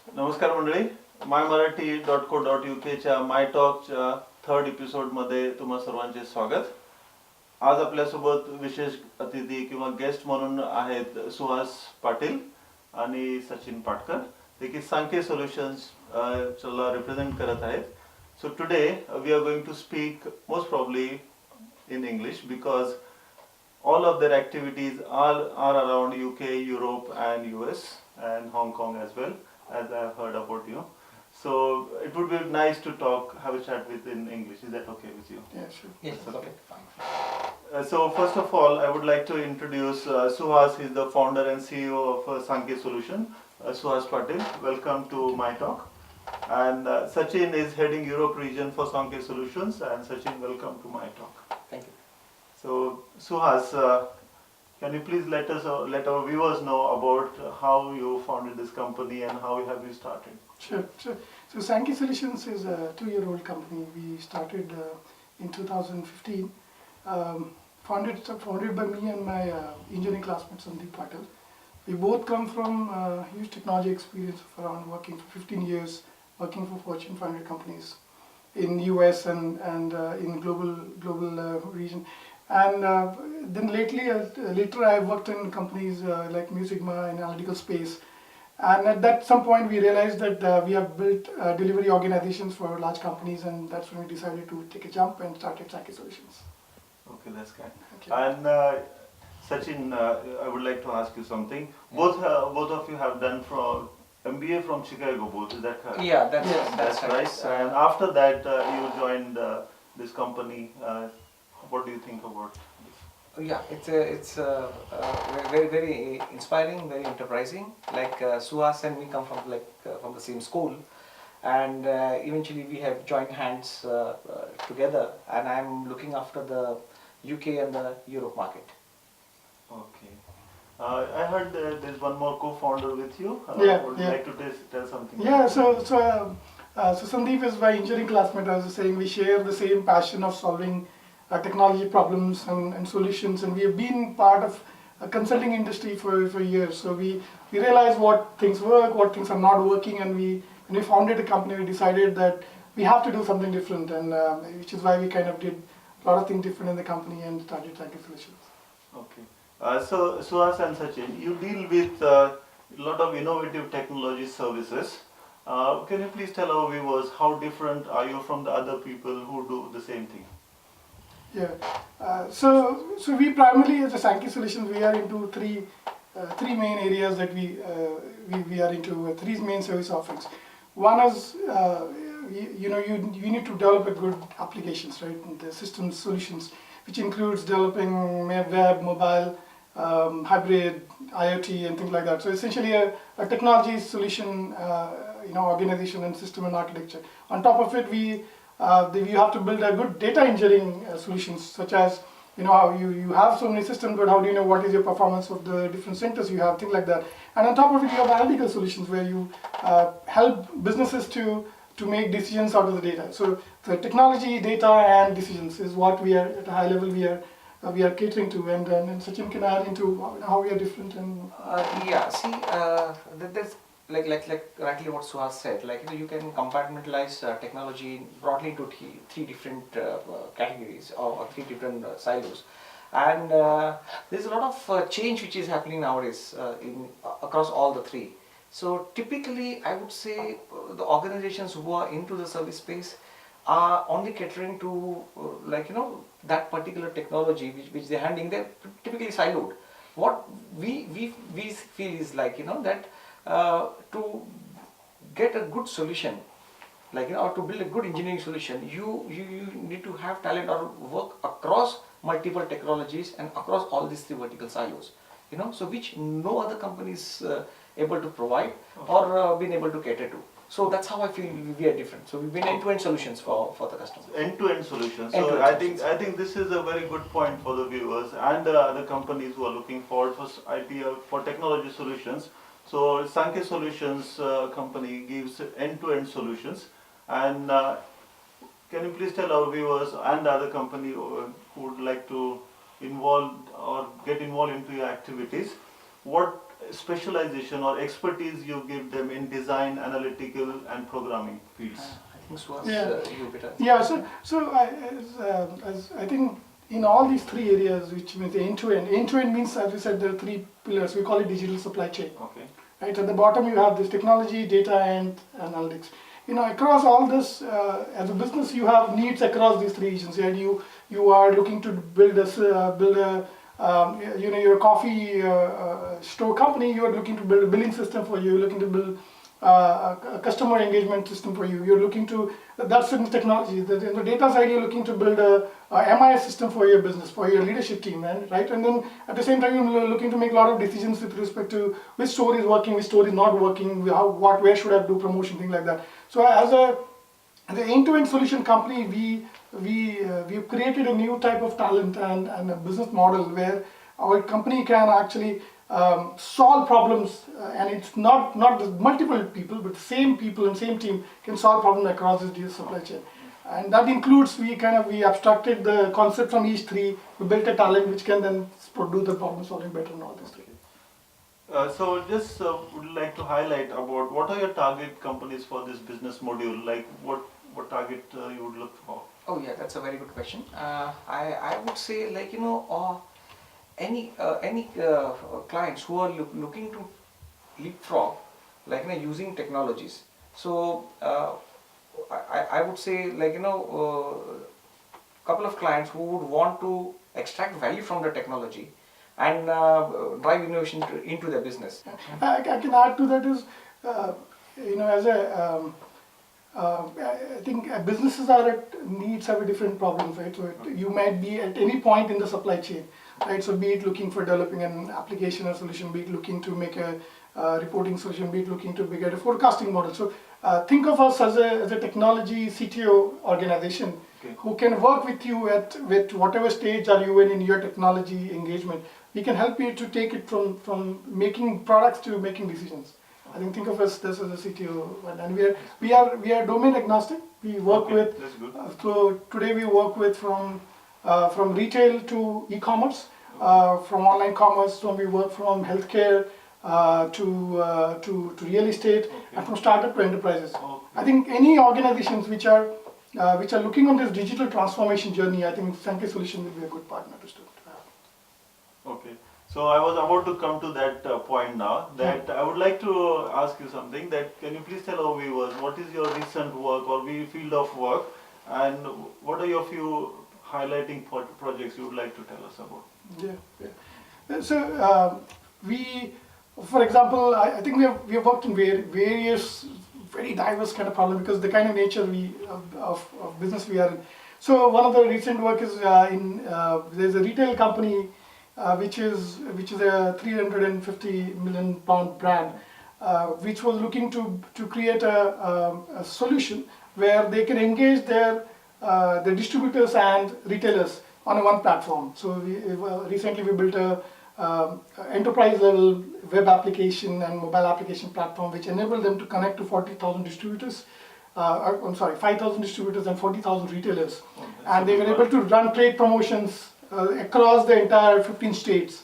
नमस्कार मंडळी, mymarathi.co.uk च्या माय टॉकच्या थर्ड एपिसोडमध्ये तुम्हा सर्वांचे स्वागत. आज आपल्यासोबत विशेष अतिथी किंवा गेस्ट म्हणून आहेत सुहास पाटील आणि सचिन पाटकर, जे की सांके सोल्युशन्स ला रिप्रेझेंट करत आहेत. So today we are going to speak most probably in English because all of their activities are around UK, Europe and US and Hong Kong as well, as I have heard about you. So it would be nice to have a chat with in English. Is that okay with you? Yeah, sure. Yes, That's okay, fine. So first of all, I would like to introduce Suhas. He is the founder and CEO of Sanke Solution. Suhas Patil, welcome to my talk. And Sachin is heading Europe region for Sanke Solutions. And Sachin, welcome to my talk. Thank you. So Suhas, can you please let our viewers know about how you founded this company and how have you started? Sure. So Sankey Solutions is a 2-year-old company. We started in 2015. Founded by me and my engineering classmate Sandeep Patil. We both come from huge technology experience of around working for 15 years, working for Fortune 500 companies in US and in global region. And then later I worked in companies like Musicma in analytical space. And at that some point we realized that we have built delivery organizations for large companies, and that's when we decided to take a jump and started Sankey Solutions. Okay, that's kind. Okay. And Sachin, I would like to ask you something. Both of you have done from MBA from Chicago, both. Is that correct? Yeah, that's Yes. That's right. And after that, you joined this company. What do you think about this? Yeah, it's very inspiring, very enterprising. Like Suhas and me come from the same school, and eventually we have joined hands together. And I'm looking after the UK and the Europe market. Okay. I heard there's one more co-founder with you. Yeah, Would you yeah. like to tell something? Yeah, so Sandeep is my engineering classmate. I was saying we share the same passion of solving technology problems and solutions, and we have been part of a consulting industry for years. So we realize what things work, what things are not working, and when we founded the company, we decided that we have to do something different, and which is why we kind of did a lot of things different in the company and started Sankey Solutions. Okay. So Suhas and Sachin, you deal with a lot of innovative technology services. Can you please tell our viewers how different are you from the other people who do the same thing? Yeah. So we primarily as a Sankey Solutions, we are into three main areas that we are into, three main service offerings. One is you need to develop a good applications, right? The system solutions, which includes developing web, mobile, hybrid, IoT, and things like that. So essentially a technology solution, organization and system and architecture. On top of it, you have to build a good data engineering solutions, such as how you have so many systems, but how do you know what is your performance of the different centers you have, things like that. And on top of it, you have analytical solutions where you help businesses to make decisions out of the data. So the technology, data, and decisions is what we are at a high level we are catering to, and Sachin can add into how we are different. And That's like rightly what Suhas said. You can compartmentalize technology broadly into three different categories or three different silos. And there's a lot of change which is happening nowadays across all the three. So typically, I would say the organizations who are into the service space are only catering to that particular technology which they're handling. They're typically siloed. What we feel is that to get a good solution, or to build a good engineering solution, you need to have talent or work across multiple technologies and across all these three vertical silos. So which no other company is able to provide or been able to cater to. So that's how I feel we are different. So we've been end-to-end solutions for the customers. End-to-end solutions. So End-to-end I think this is a very good point for the viewers and the other companies who are looking forward for for technology solutions. So Sankey Solutions company gives end-to-end solutions. And can you please tell our viewers and the other company who would like to get involved into your activities, what specialization or expertise you give them in design, analytical, and programming fields? I think Suhas, Yeah. you better. Yeah, as I think in all these three areas, which means end-to-end means, as we said, there are three pillars. We call it digital supply chain. Okay. Right, at the bottom you have this technology, data, and analytics. Across all this, as a business, you have needs across these three regions. Right? You are looking to build a you're a coffee store company. You are looking to build a billing system for you. You're looking to build a customer engagement system for you. You're looking to, that's in technology. In the data side, you're looking to build a MIS system for your business, for your leadership team, right? And then at the same time, you're looking to make a lot of decisions with respect to which store is working, which store is not working, where should I do promotion, things like that. So as an end-to-end solution company, we've created a new type of talent and a business model where our company can actually solve problems, and it's not just multiple people, but same people and same team can solve problems across this digital supply chain. And that includes, we abstracted the concept from each three, we built a talent which can then do the problem solving better in all these three. So just would like to highlight about what are your target companies for this business module? Like what target you would look for? Oh yeah, that's a very good question. I would say, like, any clients who are looking to leapfrog, like, using technologies. So I would say, like, couple of clients who would want to extract value from the technology and drive innovation into their business. I can add to that is, as a I think businesses needs have a different problems, right? So you might be at any point in the supply chain, right? So be it looking for developing an application or solution, be it looking to make a reporting solution, be it looking to get a forecasting model. So think of us as a technology CTO organization, okay, who can work with you with whatever stage are you in your technology engagement. We can help you to take it from making products to making decisions. I think of us this as a CTO, and we are domain agnostic. We work Okay, with. that's good. So today we work with from retail to e-commerce, from online commerce. So we work from healthcare to real estate, Okay. and from startup to enterprises. Okay. I think any organizations which are looking on this digital transformation journey, I think Sankey Solution will be a good partner to start. Okay, so I was about to come to that point now, that I would like to ask you something, that can you please tell our viewers what is your recent work or field of work, and what are your few highlighting projects you would like to tell us about? Yeah. So for example, I think we have worked in various very diverse kind of problem, because the kind of nature of business we are in. So one of the recent work is there's a retail company which is a 350 million pound brand, which was looking to create a solution where they can engage their distributors and retailers on one platform. So recently we built a enterprise level web application and mobile application platform which enabled them to connect to 40,000 distributors. 5,000 distributors and 40,000 retailers, and they were able to run trade promotions across the entire 15 states.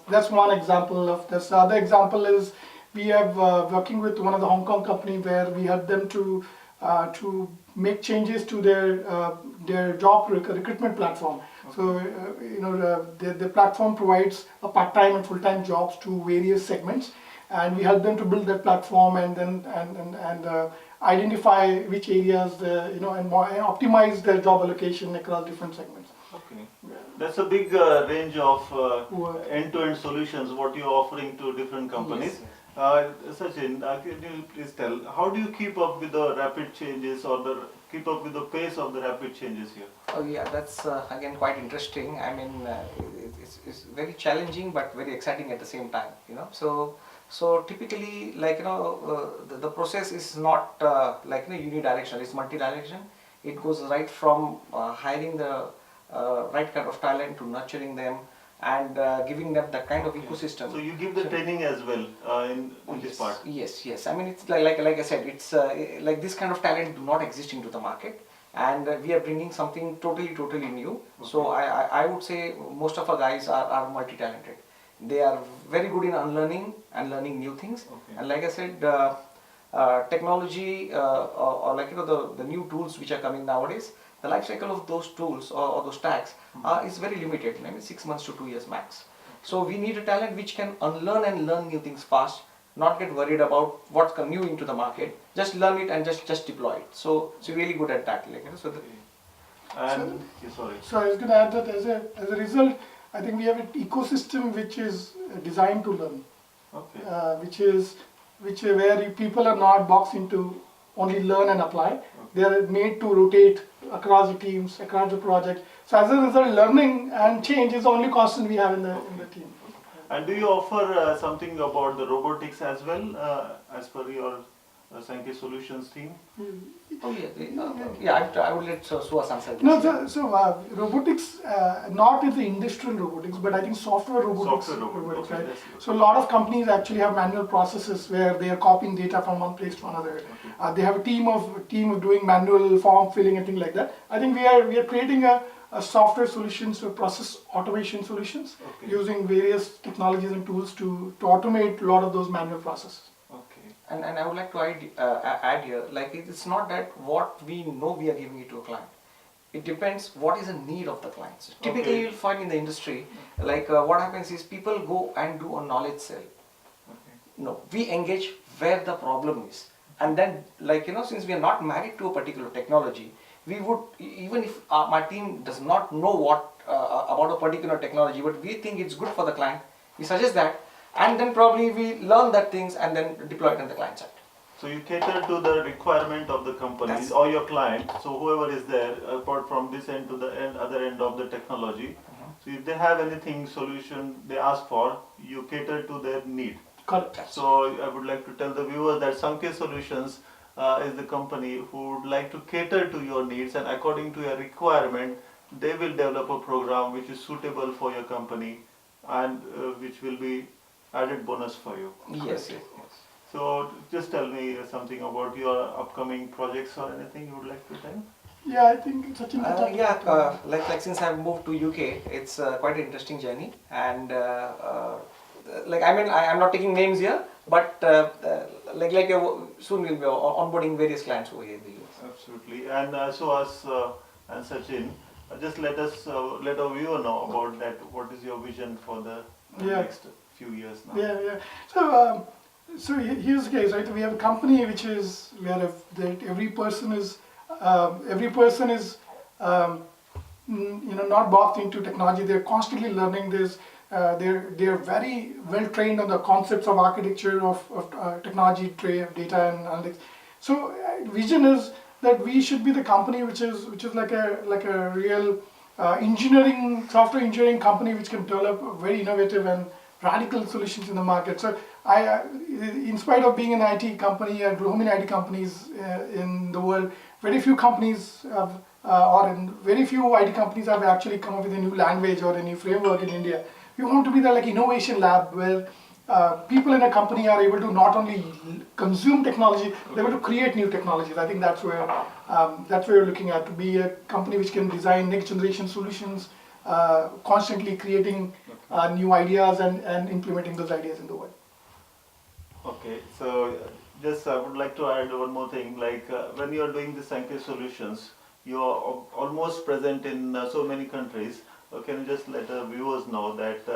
That's one example of this. The other example is we have working with one of the Hong Kong company where we help them to make changes to their job recruitment platform. Okay. So the platform provides a part-time and full-time jobs to various segments, and we help them to build that platform and then identify which areas and optimize their job allocation across different segments. Okay, that's a big range of end-to-end solutions what you're offering to different companies. Yes. Sachin, can you please tell, how do you keep up with the rapid changes or keep up with the pace of the rapid changes here? Oh yeah, that's again quite interesting. I mean, it's very challenging but very exciting at the same time. So typically, like the process is not like unidirectional. It's multi-direction. It goes right from hiring the right kind of talent to nurturing them and giving them that kind of ecosystem. So you give the training as well in this part. Yes. I mean, it's like I said, it's like this kind of talent do not exist into the market, and we are bringing something totally new. Okay. So I would say most of our guys are multi-talented. They are very good in unlearning and learning new things. Okay. And like I said, technology or like the new tools which are coming nowadays, the life cycle of those tools or those stacks is very limited, maybe 6 months to 2 years max. So we need a talent which can unlearn and learn new things fast, not get worried about what's new into the market, just learn it and just deploy it. So really good at that. Like, so And sorry. So I was going to add that as a result, I think we have an ecosystem which is designed to learn, Okay. which where people are not boxed into only learn and apply. They are made to rotate across the teams, across the project. So as a result, learning and change is the only constant we have in the team. And do you offer something about the robotics as well, as per your Sankey Solutions team? oh yeah, I would let Suhas answer this. No, robotics, not in the industrial robotics, but I think software robotics. Software robotics, okay, right? that's good. So a lot of companies actually have manual processes where they are copying data from one place to another. They have a team of doing manual form filling and things like that. I think we are creating a software solutions, so process automation solutions, Okay. using various technologies and tools to automate a lot of those manual processes. Okay. And I would like to add here, like it's not that what we know we are giving it to a client. It depends what is the need of the clients. Typically, Okay. you'll find in the industry, like what happens is people go and do a knowledge sale. Okay. No, we engage where the problem is, and then like since we are not married to a particular technology, we would even if my team does not know what about a particular technology, but we think it's good for the client, we suggest that, and then probably we learn that things and then deploy it on the client side. So you cater to the requirement of the companies or your client. So whoever is there, apart from this end to the other end of the technology. So if they have anything solution they ask for, you cater to their need. Correct. So I would like to tell the viewers that Sankey Solutions is the company who would like to cater to your needs, and according to your requirement, they will develop a program which is suitable for your company and which will be added bonus for you. Yes. So just tell me something about your upcoming projects or anything you would like to tell. Yeah, I think Sachin can talk about it. Like since I've moved to UK, it's quite an interesting journey, and like I'm not taking names here, but soon we'll be onboarding various clients over here in the US. Absolutely. And Suhas and Sachin, just let our viewer know about that. What is your vision for the next few years now? Yeah. So here's the case, right? We have a company which is where that every person is not boxed into technology. They're constantly learning this. They're very well trained on the concepts of architecture of technology, data and analytics. So vision is that we should be the company which is like a real software engineering company which can develop very innovative and radical solutions in the market. So in spite of being an IT company and how many IT companies in the world, very few companies have, very few IT companies have actually come up with a new language or a new framework in India. We want to be the innovation lab where people in a company are able to not only consume technology, they're able to create new technologies. I think that's where we're looking at, to be a company which can design next generation solutions, constantly creating new ideas and implementing those ideas in the world. Okay, so just I would like to add one more thing. Like when you are doing the Sankey Solutions, you are almost present in so many countries. Can you just let the viewers know that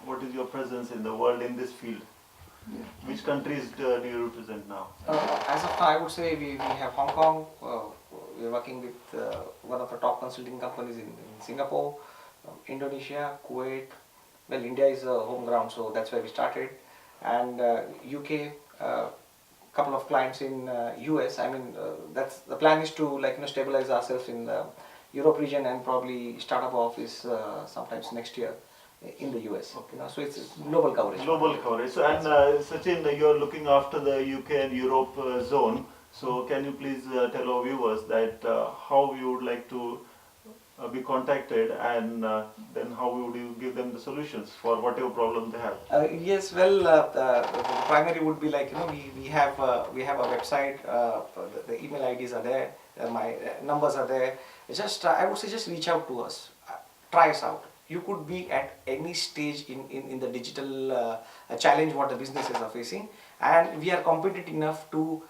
what is your presence in the world in this field? Yeah. Which countries do you represent now? As of now, I would say we have Hong Kong. We're working with one of the top consulting companies in Singapore, Indonesia, Kuwait. Well, India is a home ground, so that's where we started. And UK, couple of clients in US. I mean, that's the plan is to stabilize ourselves in the Europe region and probably start up office sometimes next year in the US. Okay. So it's global coverage. Global coverage. So, and Sachin, you are looking after the UK and Europe zone. So can you please tell our viewers that how you would like to be contacted, and then how would you give them the solutions for whatever problem they have? Yes, well, the primary would be we have a website. The email IDs are there. My numbers are there. Just I would say just reach out to us, try us out. you could be at any stage in the digital challenge what the businesses are facing, and we are competent enough to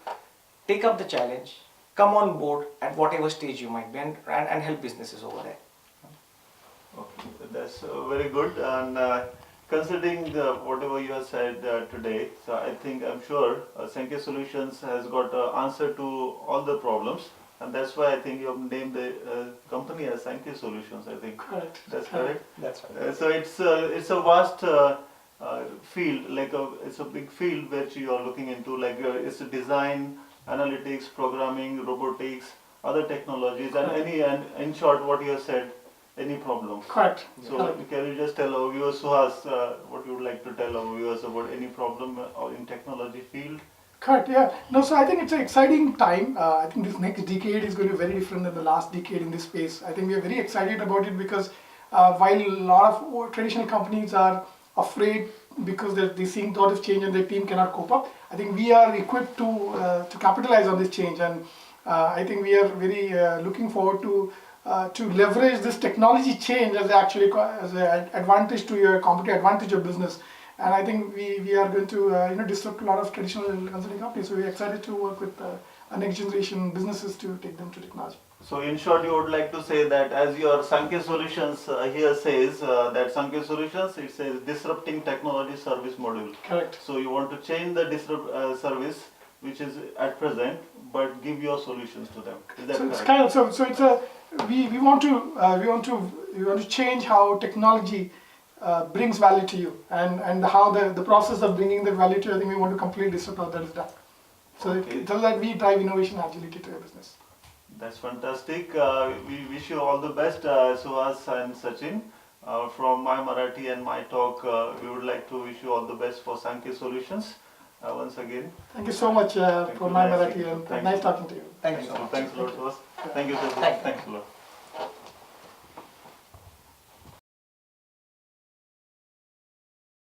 take up the challenge, come on board at whatever stage you might be, and help businesses over there. Okay, that's very good. And considering whatever you have said today, so I'm sure Sankey Solutions has got answer to all the problems, and that's why I think you have named the company as Sankey Solutions. I think Correct. that's correct. That's right. So it's a vast field, it's a big field which you are looking into. It's a design, analytics, programming, robotics, other technologies, and in short, what you have said, any problem. Correct. So Correct. can you just tell our viewers, Suhas, what you would like to tell our viewers about any problem in technology field? Correct, yeah. No, so I think it's an exciting time. I think this next decade is going to be very different than the last decade in this space. I think we are very excited about it because while a lot of traditional companies are afraid because they're seeing a lot of change and their team cannot cope up, I think we are equipped to capitalize on this change. And I think we are very looking forward to leverage this technology change as an advantage to your competitive advantage of business. And I think we are going to disrupt a lot of traditional consulting companies. So we're excited to work with next generation businesses to take them to technology. So in short, you would like to say that as your Sankey Solutions here says, that Sankey Solutions, it says disrupting technology service module. Correct. So you want to change the service which is at present, but give your solutions to them. Is that So it's correct? kind of so it's a we want to change how technology brings value to you, and how the process of bringing that value to you. I think we want to completely disrupt how that is done. So Okay. so that we drive innovation and agility to your business. That's fantastic. We wish you all the best, Suhas and Sachin. From my Marathi and my talk, we would like to wish you all the best for Sankey Solutions. Once again, Thank you so much Thank for you. my Nice Marathi speaking. and Thank nice you. talking to you. Thank you so much. Thanks a lot, Suhas. Thank you, sir. Thank you. Thanks a lot.